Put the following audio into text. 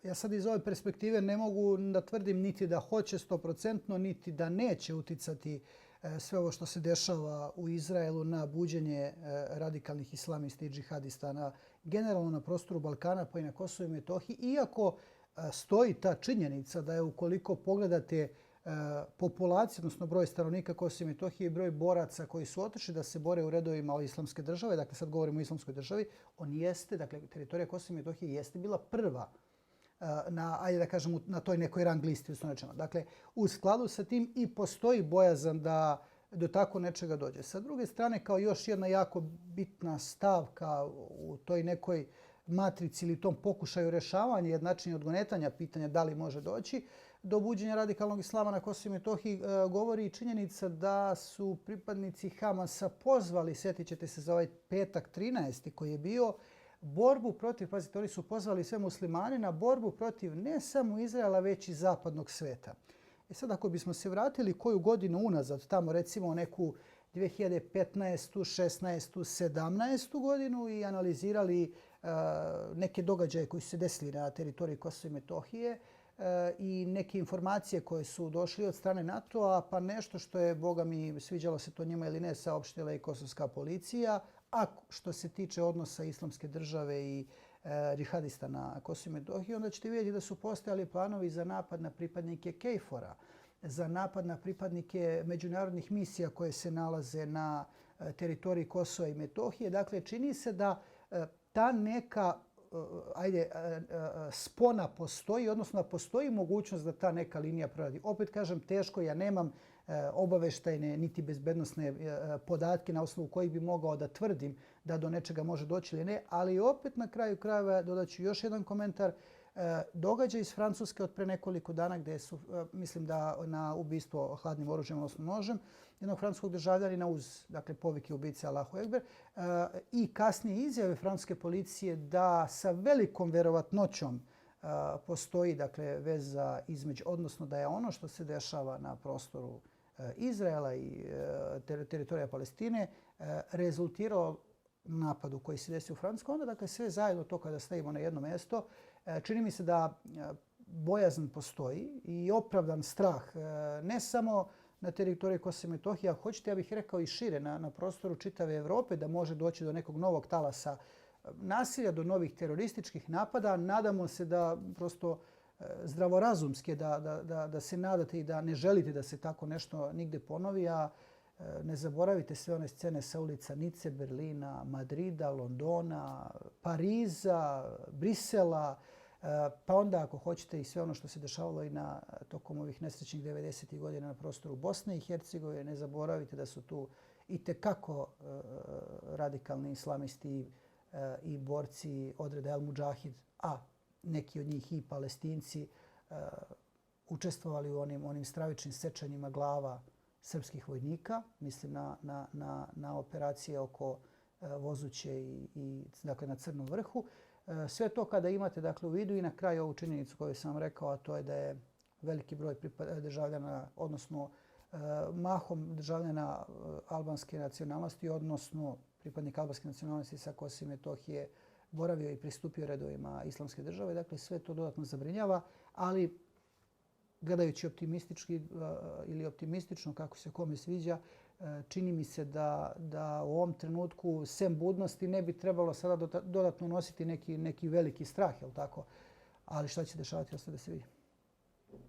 Ja sad iz ove perspektive ne mogu da tvrdim niti da hoće 100%, niti da neće uticati sve ovo što se dešava u Izraelu na buđenje radikalnih islamista i džihadista generalno na prostoru Balkana pa i na Kosovu i Metohiji. Iako stoji ta činjenica da je ukoliko pogledate populacije, odnosno broj stanovnika Kosova i Metohije i broj boraca koji su otišli da se bore u redovima islamske države, dakle sad govorimo o islamskoj državi, on jeste, dakle teritorija Kosova i Metohije jeste bila prva ajde da kažem, na toj nekoj rang listi. Dakle, u skladu sa tim i postoji bojazan da do tako nečega dođe. Sa druge strane, kao još jedna jako bitna stavka u toj nekoj matrici ili tom pokušaju rješavanja jednačine odgonetanja pitanja da li može doći do buđenja radikalnog islama na Kosovu i Metohiji, govori i činjenica da su pripadnici Hamasa pozvali, sjetit ćete se za ovaj petak 13. koji je bio, borbu protiv, pazite, oni su pozvali sve muslimane na borbu protiv ne samo Izraela, već i zapadnog sveta. I sad ako bismo se vratili koju godinu unazad, tamo recimo neku 2015. 16. 17. godinu i analizirali neke događaje koji su se desili na teritoriji Kosova i Metohije i neke informacije koje su došli od strane NATO-a, pa nešto što je, boga mi, sviđalo se to njima ili ne, saopštila i kosovska policija, a što se tiče odnosa islamske države i džihadista na Kosovu i Metohiji, onda ćete vidjeti da su postojali planovi za napad na pripadnike KFOR-a, za napad na pripadnike međunarodnih misija koje se nalaze na teritoriji Kosova i Metohije. Dakle, čini se da ta neka spona postoji, odnosno da postoji mogućnost da ta neka linija proradi. Opet kažem, teško, ja nemam obaveštajne niti bezbednosne podatke na osnovu kojih bi mogao da tvrdim da do nečega može doći ili ne, ali opet na kraju krajeva dodat ću još jedan komentar. Događaj iz Francuske od pre nekoliko dana gdje su, mislim da na ubistvo hladnim oružjem, odnosno nožem, jednog francuskog državljanina uz povike ubice Allahu Ekber i kasnije izjave francuske policije da sa velikom verovatnoćom postoji veza između, odnosno da je ono što se dešava na prostoru Izraela i teritorija Palestine rezultiralo napadu koji se desio u Francuskoj, onda sve zajedno to kada stavimo na jedno mjesto, čini mi se da bojazan postoji i opravdan strah ne samo na teritoriji Kosova i Metohije, a hoćete, ja bih rekao i šire na prostoru čitave Evrope, da može doći do nekog novog talasa nasilja, do novih terorističkih napada. Nadamo se da prosto zdravorazumski da se nadate i da ne želite da se tako nešto nigde ponovi, a ne zaboravite sve one scene sa ulica Nice, Berlina, Madrida, Londona, Pariza, Brisela, pa onda ako hoćete i sve ono što se dešavalo i tokom ovih nesrećnih 90. godina na prostoru Bosne i Hercegovine. Ne zaboravite da su tu i tekako radikalni islamisti i borci odreda El Mudžahid, a neki od njih i Palestinci učestvovali u onim stravičnim sečanjima glava srpskih vojnika, mislim na operacije oko Vozuće i na Crnom vrhu. Sve to kada imate u vidu i na kraju ovu činjenicu koju sam rekao, a to je da je veliki broj državljana, odnosno mahom državljana albanske nacionalnosti, odnosno pripadnika albanske nacionalnosti sa Kosova i Metohije, boravio i pristupio redovima islamske države. Dakle, sve to dodatno zabrinjava, ali gledajući optimistički ili optimistično, kako se kome sviđa, čini mi se da u ovom trenutku, sem budnosti, ne bi trebalo sada dodatno nositi neki veliki strah, jel tako? Ali šta će dešavati, ostaje da se vidi.